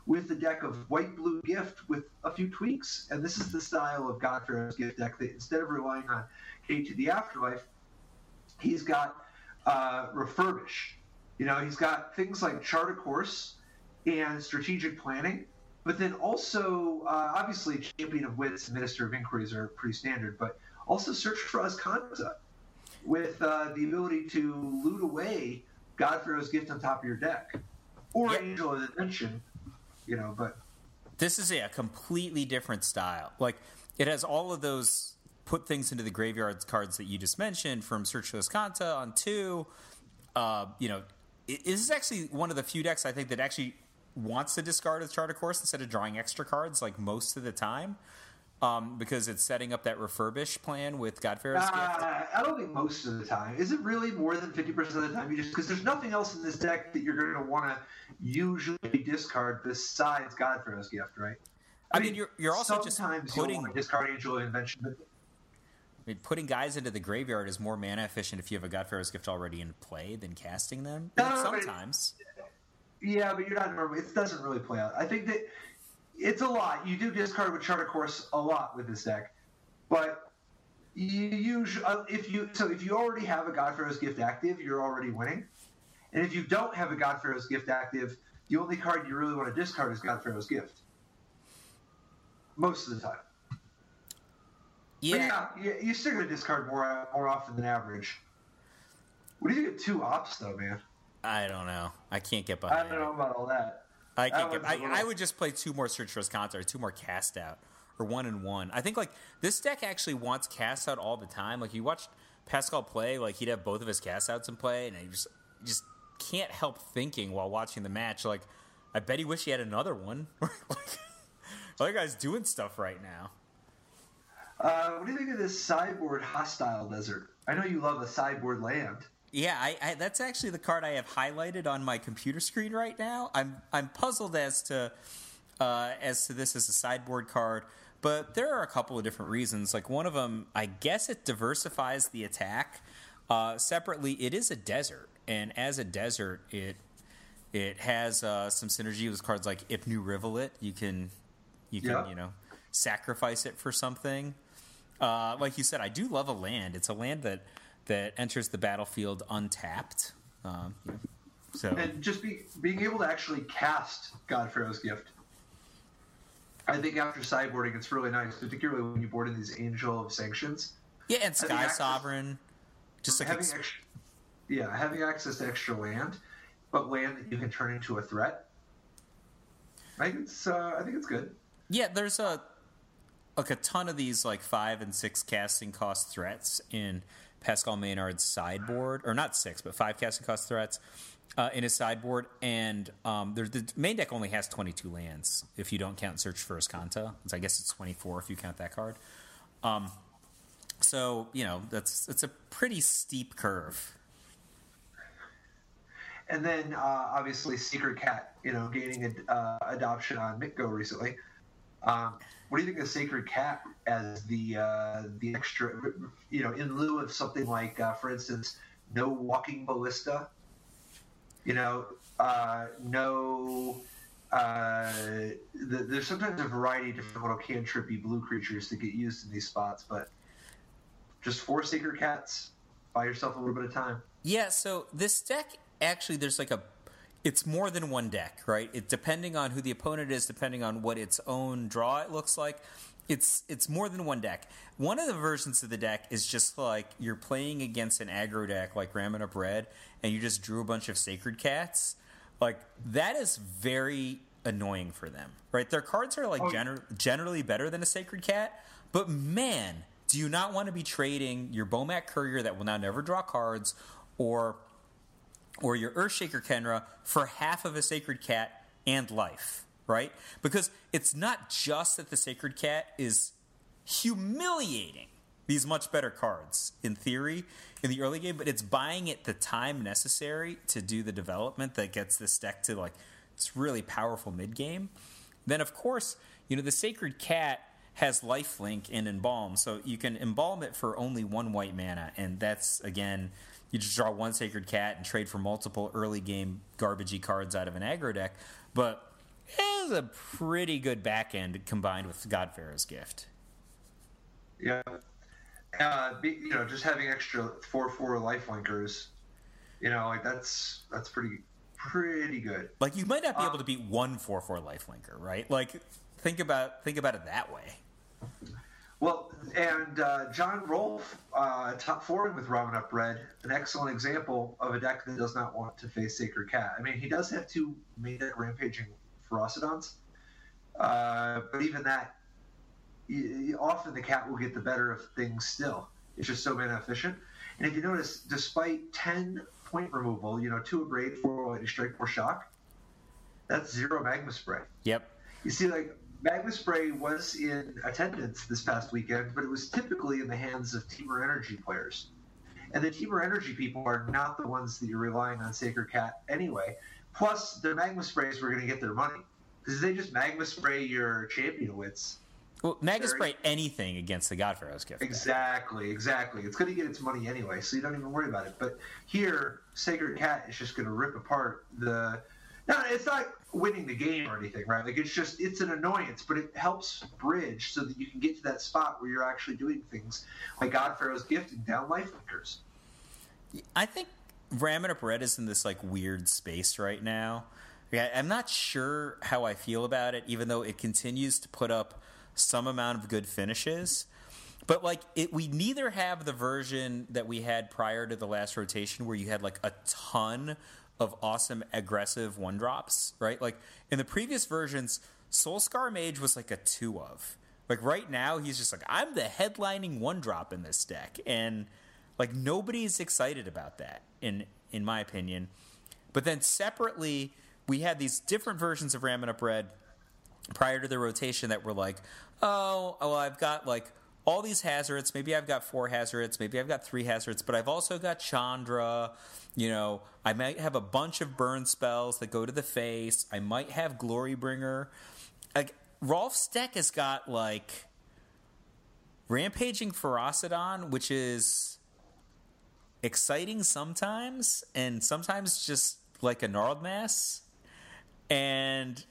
[SPEAKER 2] with the deck of white-blue Gift with a few tweaks. And this is the style of God-Pharaoh's Gift deck that instead of relying on Gate to the Afterlife, he's got Refurbish. He's got things like Chart a Course and Strategic Planning. But then also, obviously, Champion of Wits and Minister of Inquiries are pretty standard, but also Search for Azcanta with the ability to loot away God-Pharaoh's Gift on top of your deck. Or Angel of Attention, but...
[SPEAKER 1] This is a completely different style. Like, it has all of those put things into the graveyard cards that you just mentioned from Search for Azcanta on 2. This is actually one of the few decks I think that actually wants to discard a Chart a Course instead of drawing extra cards like most of the time, because it's setting up that refurbish plan with God-Pharaoh's Gift.
[SPEAKER 2] I don't think most of the time. Is it really more than 50% of the time? Because there's nothing else in this deck that you're going to want to usually discard besides God-Pharaoh's Gift, right?
[SPEAKER 1] I mean, you're also just
[SPEAKER 2] putting discard Angel of Invention.
[SPEAKER 1] I mean, putting guys into the graveyard is more mana efficient if you have a God-Pharaoh's Gift already in play than casting them. Sometimes.
[SPEAKER 2] Yeah, but you're not normally. It doesn't really play out. I think that it's a lot. You do discard with Chart a Course a lot with this deck, but you usually if you already have a God-Pharaoh's Gift active, you're already winning. And if you don't have a God-Pharaoh's Gift active, the only card you really want to discard is God-Pharaoh's Gift. Most of the time.
[SPEAKER 1] Yeah.
[SPEAKER 2] But yeah, you're still going to discard more often than average. What do you think of 2 ops, though, man?
[SPEAKER 1] I don't know. I can't get behind
[SPEAKER 2] I don't know about all that.
[SPEAKER 1] I would just play 2 more Search for Azcanta or 2 more Cast Out or 1 and 1. I think like this deck actually wants Cast Out all the time. Like, you watched Pascal play, like he'd have both of his Cast Outs in play, and you just can't help thinking while watching the match, like, I bet he wish he had another one. Like, other guy's doing stuff right now.
[SPEAKER 2] What do you think of this sideboard Hostile Desert? I know you love a sideboard land.
[SPEAKER 1] Yeah, I that's actually the card I have highlighted on my computer screen right now. I'm puzzled as to this as a sideboard card, but there are a couple of different reasons. Like, one of them, I guess it diversifies the attack. Separately, it is a desert, and as a desert, it has some synergy with cards like Ipnu Rivulet. You can sacrifice it for something. Like you said, I do love a land. It's a land that enters the battlefield untapped. And
[SPEAKER 2] just being able to actually cast God-Pharaoh's Gift. I think after sideboarding, it's really nice, particularly when you board in these Angel of Sanctions.
[SPEAKER 1] Yeah, and Sky Sovereign. Just like
[SPEAKER 2] having access to extra land, but land that you can turn into a threat. I think it's good.
[SPEAKER 1] Yeah, there's a ton of these like 5 and 6 casting cost threats in Pascal Maynard's sideboard, or not 6, but 5 casting cost threats in his sideboard, and the main deck only has 22 lands if you don't count Search for Azcanta. So I guess it's 24 if you count that card. So it's a pretty steep curve.
[SPEAKER 2] And then obviously Secret Cat, gaining adoption on Mitgo recently. What do you think of Sacred Cat as the extra, in lieu of something like, for instance, no Walking Ballista, no. There's sometimes a variety of different little cantrippy blue creatures that get used in these spots, but just 4 Sacred Cats, buy yourself a little bit of time.
[SPEAKER 1] Yeah, so this deck, actually, there's it's more than one deck, right? Depending on who the opponent is, depending on what its own draw it looks like, it's more than one deck. One of the versions of the deck is just like you're playing against an aggro deck like Ramming Up Red, and you just drew a bunch of Sacred Cats. Like, that is very annoying for them, right? Their cards are generally better than a Sacred Cat, but man, do you not want to be trading your Bomat Courier that will now never draw cards, or your Earthshaker Kenra for half of a Sacred Cat and life, right? Because it's not just that the Sacred Cat is humiliating these much better cards, in theory, in the early game, but it's buying it the time necessary to do the development that gets this deck to, this really powerful mid-game. Then, of course, the Sacred Cat has lifelink and embalm, so you can embalm it for only 1 white mana, and that's, again, you just draw 1 Sacred Cat and trade for multiple early game garbagey cards out of an aggro deck, but it is a pretty good back end combined with Godpharaoh's Gift.
[SPEAKER 2] Yeah. Just having extra 4/4 lifelinkers, that's pretty good. Like,
[SPEAKER 1] you might not be able to beat 1 4/4 lifelinker, right? Like, think about it that way.
[SPEAKER 2] Well, and John Rolfe, top 4 with Ramming Up Red, an excellent example of a deck that does not want to face Sacred Cat. I mean, he does have 2 main deck Rampaging Ferocidons, but even that, often the cat will get the better of things still. It's just so mana efficient. And if you notice, despite 10 point removal, 2 Abrade, 4 Lightning Strike, 4 Shock, that's 0 Magma Spray.
[SPEAKER 1] Yep.
[SPEAKER 2] You see, Magma Spray was in attendance this past weekend, but it was typically in the hands of Temur Energy players. And the Temur Energy people are not the ones that you're relying on Sacred Cat anyway. Plus, their Magma Sprays were going to get their money. Because they just Magma Spray your Champion Wits.
[SPEAKER 1] Well, Magma Spray anything against the Godpharaoh's Gift.
[SPEAKER 2] Exactly. It's going to get its money anyway, so you don't even worry about it. But here, Sacred Cat is just going to rip apart the... No, it's not winning the game or anything, right? It's an annoyance, but it helps bridge so that you can get to that spot where you're actually doing things like Godpharaoh's Gift and down lifelinkers.
[SPEAKER 1] I think Ramming Up Red is in this, weird space right now. Yeah, I'm not sure how I feel about it, even though it continues to put up some amount of good finishes. But, we neither have the version that we had prior to the last rotation where you had, a ton of awesome aggressive 1-drops, right? In the previous versions, Soulscar Mage was a 2 of. Right now, he's just I'm the headlining 1-drop in this deck. And, nobody's excited about that, in my opinion. But then separately, we had these different versions of Ramming Up Red prior to the rotation that were I've got all these Hazards. Maybe I've got 4 Hazards. Maybe I've got 3 Hazards. But I've also got Chandra. I might have a bunch of burn spells that go to the face. I might have Glorybringer. Rolf's deck has got Rampaging Ferocidon, which is exciting sometimes, and sometimes just a gnarled mass, and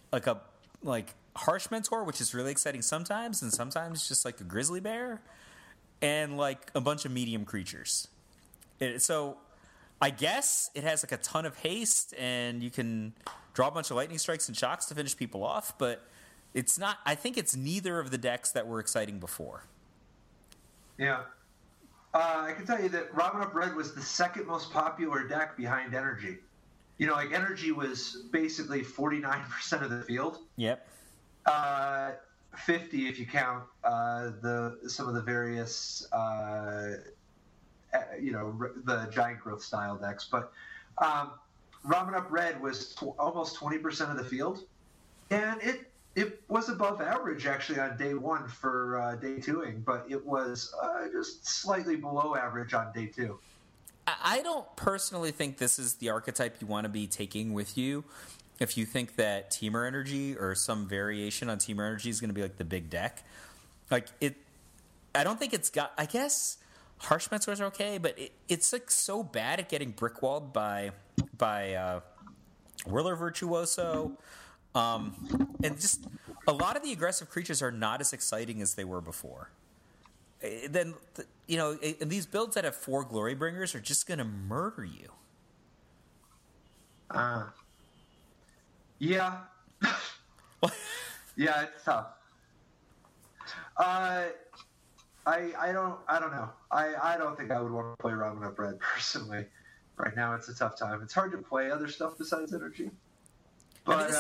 [SPEAKER 1] Harsh Mentor, which is really exciting sometimes, and sometimes just a grizzly bear, and a bunch of medium creatures. So I guess it has a ton of haste, and you can draw a bunch of lightning strikes and shocks to finish people off, but it's not. I think it's neither of the decks that were exciting before. Yeah.
[SPEAKER 2] I can tell you that Ramming Up Red was the second most popular deck behind Energy. Energy was basically 49% of the field.
[SPEAKER 1] Yep.
[SPEAKER 2] 50 if you count some of the various the giant growth style decks, but Ramming Up Red was almost 20% of the field, and it was above average actually on day 1 for day 2ing, but it was just slightly below average on day 2.
[SPEAKER 1] I don't personally think this is the archetype you want to be taking with you if you think that Temur Energy or some variation on Temur Energy is going to be like the big deck, like it, I don't think it's got. I guess Harsh Mentors are okay, but it's like so bad at getting brickwalled by Whirler Virtuoso, and just a lot of the aggressive creatures are not as exciting as they were before. Then and these builds that have 4 Glorybringers are just going to murder you.
[SPEAKER 2] Yeah. Yeah, it's tough. I don't know. I don't think I would want to play Robin Up Red personally. Right now, it's a tough time. It's hard to play other stuff besides energy. But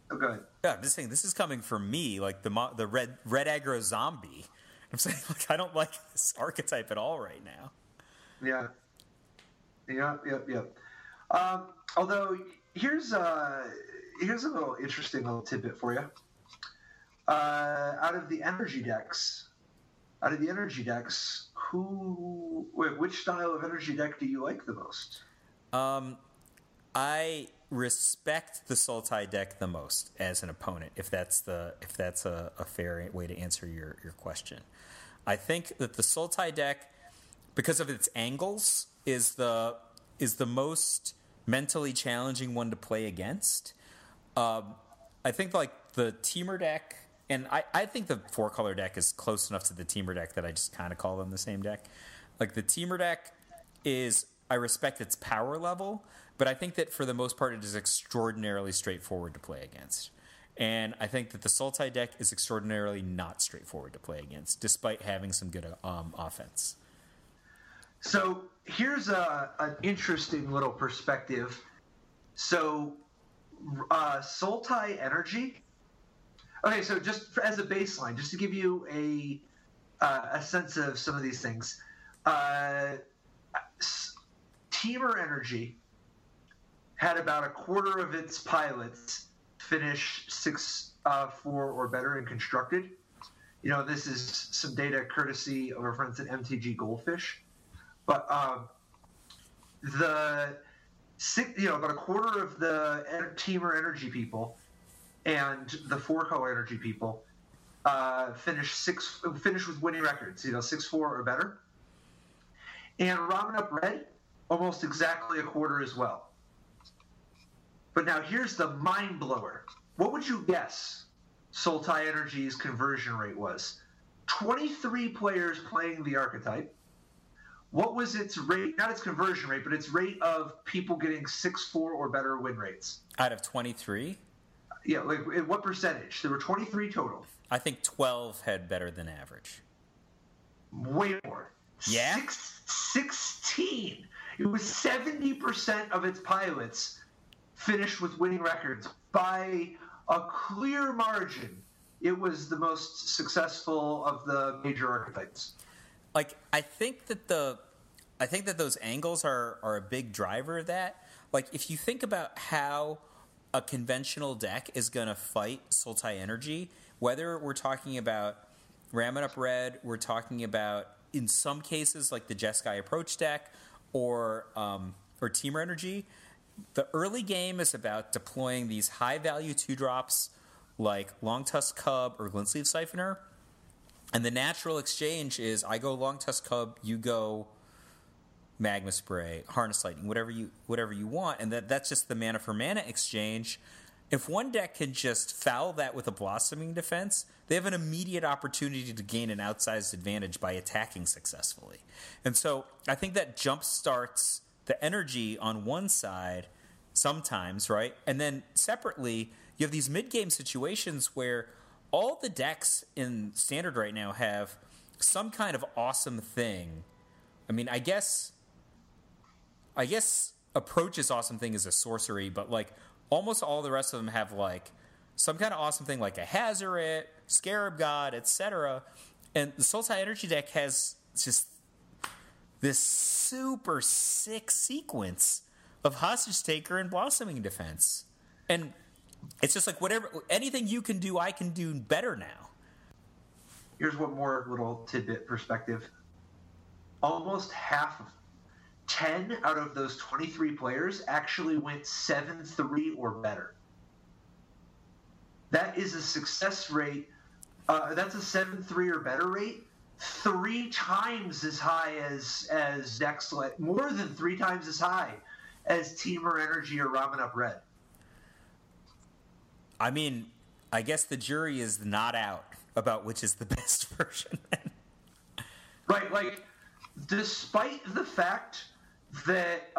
[SPEAKER 2] go ahead.
[SPEAKER 1] Yeah, I'm just saying this is coming from me, like the red aggro zombie. I'm saying like I don't like this archetype at all right now.
[SPEAKER 2] Yeah. Yep. Although here's a little interesting little tidbit for you. Out of the energy decks, which style of energy deck do you like the most?
[SPEAKER 1] I respect the Sultai deck the most as an opponent, if that's a fair way to answer your question. I think that the Sultai deck, because of its angles, is the most mentally challenging one to play against. I think like the Temur deck, and I think the 4-color deck is close enough to the Temur deck that I just kind of call them the same deck. Like the Temur deck I respect its power level, but I think that for the most part it is extraordinarily straightforward to play against. And I think that the Sultai deck is extraordinarily not straightforward to play against, despite having some good offense.
[SPEAKER 2] So here's an interesting little perspective. So Sultai Energy. Okay, so just as a baseline, just to give you a sense of some of these things, Temur Energy had about a quarter of its pilots finish 6-4 or better in constructed. This is some data courtesy of our friends at MTG Goldfish. But about a quarter of the Temur Energy people and the 4-color energy people finish with winning records, 6-4 or better. And Robin Up Red, almost exactly a quarter as well. But now here's the mind blower. What would you guess Sultai Energy's conversion rate was? 23 players playing the archetype. What was its rate? Not its conversion rate, but its rate of people getting 6-4 or better win rates.
[SPEAKER 1] Out of 23?
[SPEAKER 2] Yeah, like what percentage? There were 23 total.
[SPEAKER 1] I think 12 had better than average.
[SPEAKER 2] Way more.
[SPEAKER 1] Yeah?
[SPEAKER 2] 16. It was 70% of its pilots finished with winning records by a clear margin. It was the most successful of the major archetypes.
[SPEAKER 1] Like I think that those angles are a big driver of that. Like if you think about how a conventional deck is going to fight Sultai Energy, whether we're talking about Ramming Up Red, we're talking about in some cases like the Jeskai approach deck or Temur Energy, the early game is about deploying these high value 2-drops like Long Tusk Cub or Glintsleeve Siphoner. And the natural exchange is I go Long Tusk Cub, you go Magma Spray, Harness Lightning, whatever you want, and that's just the mana for mana exchange. If one deck can just foul that with a Blossoming Defense, they have an immediate opportunity to gain an outsized advantage by attacking successfully. And so I think that jump starts the energy on one side sometimes, right? And then separately, you have these mid-game situations where all the decks in Standard right now have some kind of awesome thing. I mean, I guess Approach's awesome thing is a sorcery, but like almost all the rest of them have like some kind of awesome thing like a Hazoret, Scarab God, etc. And the Sultai Energy deck has just this super sick sequence of Hostage Taker and Blossoming Defense. And it's just like anything you can do, I can do better now.
[SPEAKER 2] Here's one more little tidbit perspective. Almost half of 10 out of those 23 players actually went 7-3 or better. That is a success rate. That's a 7-3 or better rate, 3 times as high as decks, more than 3 times as high as Temur Energy or Ramen Up Red.
[SPEAKER 1] I mean, I guess the jury is not out about which is the best version.
[SPEAKER 2] Right, like, despite the fact that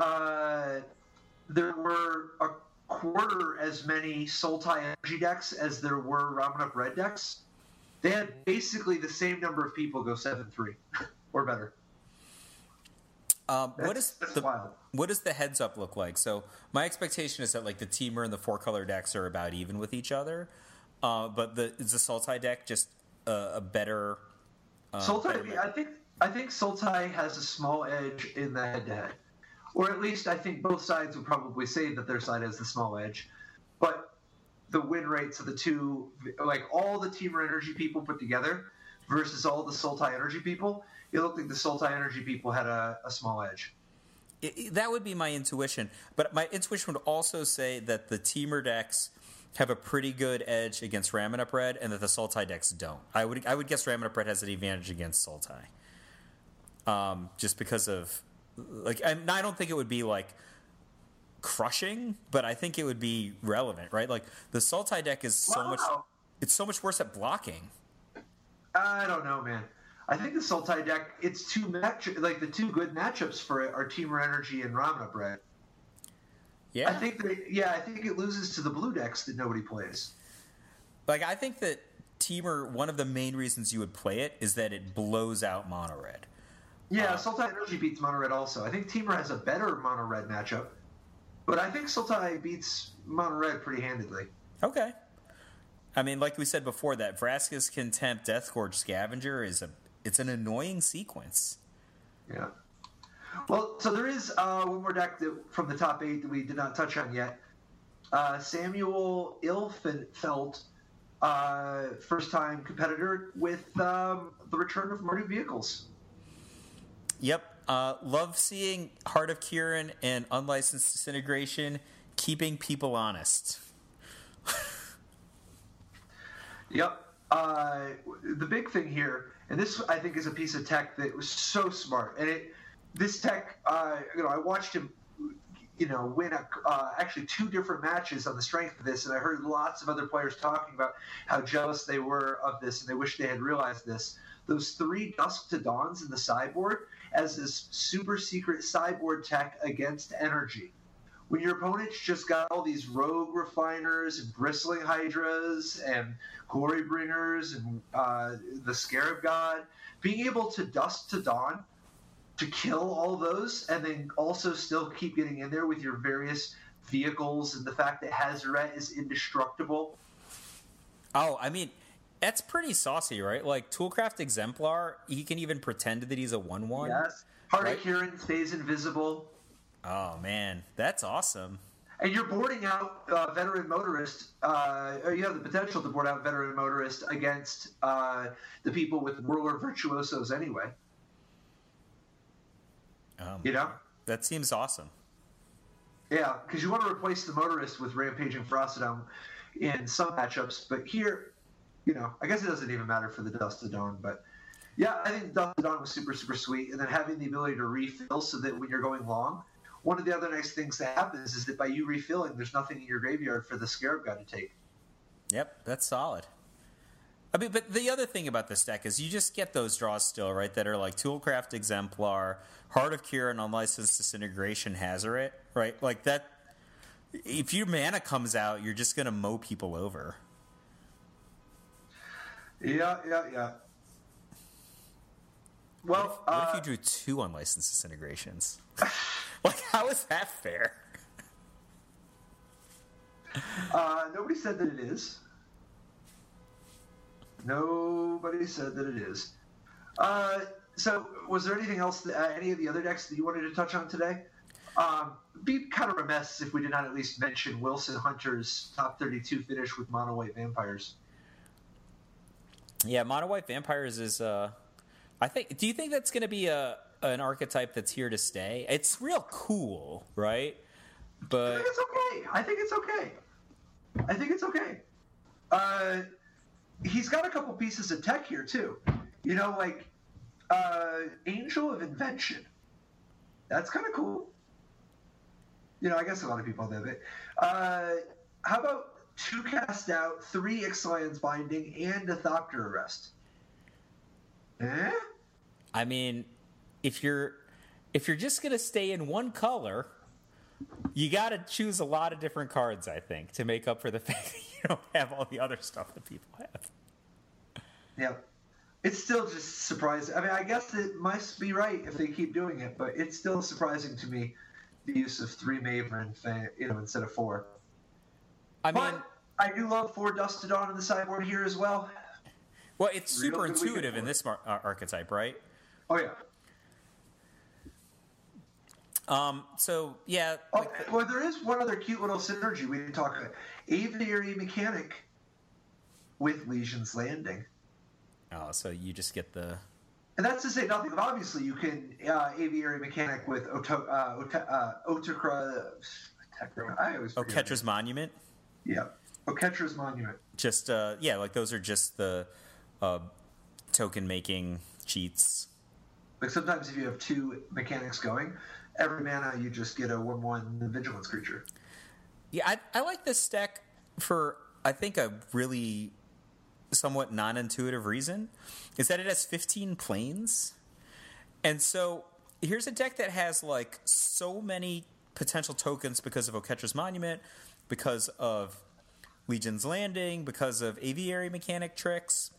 [SPEAKER 2] there were a quarter as many Sultai Energy decks as there were Ramen Up Red decks, they had basically the same number of people go 7-3 or better.
[SPEAKER 1] What does the heads up look like? So my expectation is that like the Temur and the 4-color decks are about even with each other, but is the Sultai deck just a better?
[SPEAKER 2] Sultai, I think Sultai has a small edge in the head-to-head, or at least I think both sides would probably say that their side has the small edge, but the win rates of the two, like all the Temur Energy people put together versus all the Sultai Energy people, it looked like the Sultai Energy people had a small edge.
[SPEAKER 1] That would be my intuition, but my intuition would also say that the Temur decks have a pretty good edge against Ramen Up Red, and that the Sultai decks don't. I would guess Ramen Up Red has an advantage against Sultai, just because of like I don't think it would be like crushing, but I think it would be relevant, right? Like the Sultai deck is it's so much worse at blocking.
[SPEAKER 2] I don't know, man. I think the Sultai deck, it's the two good matchups for it are Temur Energy and Ramen Up Red.
[SPEAKER 1] Yeah,
[SPEAKER 2] I think it loses to the blue decks that nobody plays.
[SPEAKER 1] Like I think that Temur, one of the main reasons you would play it is that it blows out Mono Red.
[SPEAKER 2] Yeah, Sultai Energy beats Mono Red also. I think Temur has a better Mono Red matchup, but I think Sultai beats Mono Red pretty handedly.
[SPEAKER 1] Okay. I mean, like we said before, that Vraska's Contempt Deathgorge Scavenger it's an annoying sequence.
[SPEAKER 2] Yeah. Well, so there is one more deck from the top 8 that we did not touch on yet. Samuel Ilfenfeld, first-time competitor with the return of Marduk Vehicles.
[SPEAKER 1] Yep. Love seeing Heart of Kirin and Unlicensed Disintegration keeping people honest.
[SPEAKER 2] Yep. The big thing here, and this I think is a piece of tech that was so smart, and this tech, I watched him, win actually 2 different matches on the strength of this, and I heard lots of other players talking about how jealous they were of this, and they wish they had realized this. Those 3 Dusk to Dawns in the sideboard as this super secret sideboard tech against energy. When your opponent's just got all these rogue refiners and bristling hydras and Glorybringers and the Scarab God, being able to Dusk to Dawn to kill all those and then also still keep getting in there with your various vehicles and the fact that Hazaret is indestructible.
[SPEAKER 1] Oh, I mean, that's pretty saucy, right? Like Toolcraft Exemplar, he can even pretend that he's a 1/1.
[SPEAKER 2] Yes. Heart of Kirin stays invisible.
[SPEAKER 1] Oh, man. That's awesome.
[SPEAKER 2] And you're boarding out Veteran Motorist, or you have the potential to board out Veteran Motorist against the people with Whirler Virtuosos anyway.
[SPEAKER 1] That seems awesome.
[SPEAKER 2] Yeah, because you want to replace the Motorist with Rampaging Frostodon in some matchups, but here, I guess it doesn't even matter for the Dust to Dawn, but yeah, I think Dust to Dawn was super, super sweet, and then having the ability to refill so that when you're going long, one of the other nice things that happens is that by you refilling, there's nothing in your graveyard for the Scarab God to take.
[SPEAKER 1] Yep, that's solid. I mean, but the other thing about this deck is you just get those draws still, right, that are like Toolcraft Exemplar, Heart of Kirin, Unlicensed Disintegration, Hazaret, right? Like that, if your mana comes out, you're just going to mow people over.
[SPEAKER 2] Yeah. Well,
[SPEAKER 1] what if you drew 2 Unlicensed Disintegrations? Like, how is that fair?
[SPEAKER 2] Nobody said that it is. Nobody said that it is. So, was there anything else, any of the other decks that you wanted to touch on today? Be kind of remiss if we did not at least mention Wilson Hunter's top 32 finish with Mono White Vampires.
[SPEAKER 1] Yeah, Mono White Vampires is. Do you think that's going to be an archetype that's here to stay. It's real cool, right? But
[SPEAKER 2] I think it's okay. He's got a couple pieces of tech here too. You know, like Angel of Invention. That's kind of cool. You know, I guess a lot of people have it. How about 2 cast out, 3 Ixalan's Binding, and a Thopter Arrest?
[SPEAKER 1] I mean, if you're just gonna stay in one color, you got to choose a lot of different cards, I think, to make up for the fact that you don't have all the other stuff that people have.
[SPEAKER 2] Yeah. It's still just surprising. I mean, I guess it must be right if they keep doing it, but it's still surprising to me the use of 3 Maven, instead of 4. But I do love 4 Dusted On in the sideboard here as well.
[SPEAKER 1] Well, it's super intuitive in this archetype, right?
[SPEAKER 2] Oh, yeah.
[SPEAKER 1] So, yeah.
[SPEAKER 2] Well, there is one other cute little synergy. We didn't talk about Aviary Mechanic with Legion's Landing.
[SPEAKER 1] Oh, so you just get the...
[SPEAKER 2] And that's to say nothing. Obviously, you can Aviary Mechanic with
[SPEAKER 1] Oketra's Monument?
[SPEAKER 2] Yeah. Oketra's Monument.
[SPEAKER 1] Just, like those are just the token-making cheats.
[SPEAKER 2] Like sometimes if you have 2 mechanics going, every mana you just get a 1/1 Vigilance creature.
[SPEAKER 1] Yeah, I like this deck for, I think, a really somewhat non-intuitive reason, is that it has 15 planes. And so here's a deck that has like so many potential tokens because of Oketra's Monument, because of Legion's Landing, because of Aviary Mechanic tricks.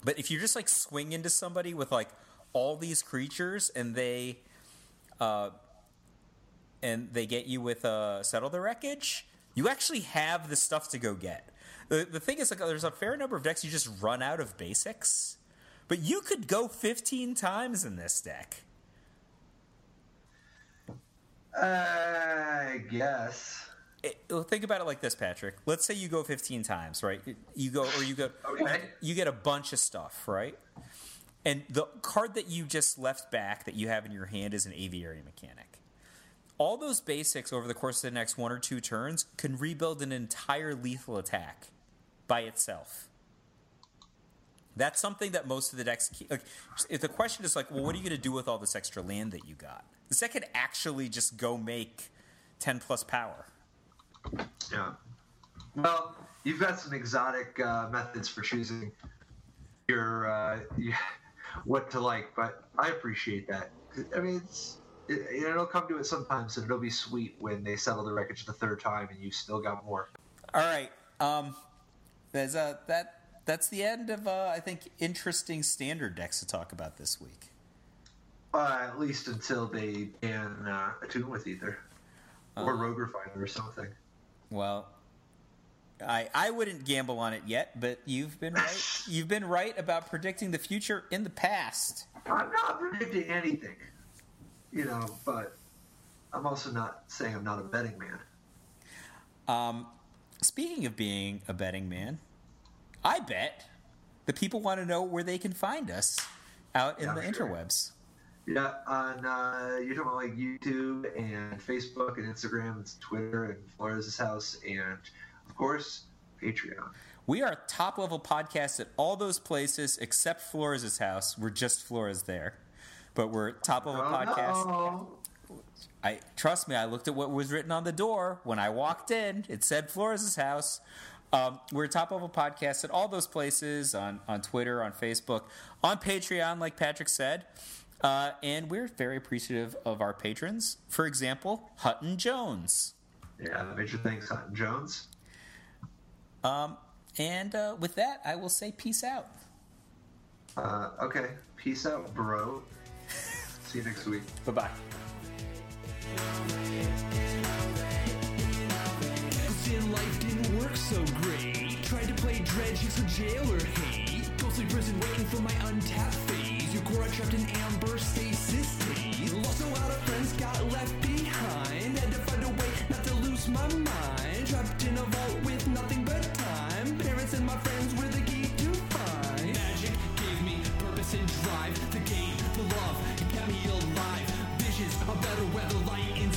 [SPEAKER 1] But if you just like swing into somebody with like all these creatures and they get you with Settle the Wreckage, you actually have the stuff to go get. The thing is, like, there's a fair number of decks you just run out of basics, but you could go 15 times in this deck.
[SPEAKER 2] I guess.
[SPEAKER 1] Think about it like this, Patrick. Let's say you go 15 times, right?
[SPEAKER 2] Okay.
[SPEAKER 1] You get a bunch of stuff, right? And the card that you just left back that you have in your hand is an Aviary Mechanic. All those basics over the course of the next 1 or 2 turns can rebuild an entire lethal attack by itself. That's something that most of the decks... if the question is like, well, what are you going to do with all this extra land that you got? This deck could actually just go make 10 plus power.
[SPEAKER 2] Yeah. Well, you've got some exotic methods for choosing your what to like, but I appreciate that. I mean, it'll come to it sometimes, and it'll be sweet when they settle the wreckage the 3rd time, and you still got more.
[SPEAKER 1] All right. That's the end of I think interesting standard decks to talk about this week.
[SPEAKER 2] At least until they ban Attune with Aether or Rogue Refiner or something.
[SPEAKER 1] Well, I wouldn't gamble on it yet, but you've been right. You've been right about predicting the future in the past.
[SPEAKER 2] I'm not predicting anything, but I'm also not saying I'm not a betting man.
[SPEAKER 1] Speaking of being a betting man, I bet the people want to know where they can find us out in the interwebs.
[SPEAKER 2] Yeah, on you're talking about like YouTube and Facebook and Instagram and Twitter and Flores' house and of course Patreon.
[SPEAKER 1] We are top level podcast at all those places except Flores' house. We're just Flores there, but we're top level podcast.
[SPEAKER 2] No.
[SPEAKER 1] Trust me, I looked at what was written on the door when I walked in. It said Flores' house. We're a top level podcast at all those places on Twitter, on Facebook, on Patreon, like Patrick said. And we're very appreciative of our patrons. For example, Hutton Jones.
[SPEAKER 2] Yeah, major thanks, Hutton Jones.
[SPEAKER 1] And with that, I will say peace out.
[SPEAKER 2] Okay. Peace out, bro. See you next week.
[SPEAKER 1] Bye-bye.
[SPEAKER 3] Life didn't work so great. Tried to play dredge for jail or hate. Ghostly prison waiting for my untapped phase. Yukora trapped in amber stasis state. Lost a lot of friends, got left behind. Had to find a way not to lose my mind. Trapped in a vault with nothing but time. Parents and my friends were the key to find. Magic gave me purpose and drive. survive. The game, the love, you kept me alive. Visions of better weather, light in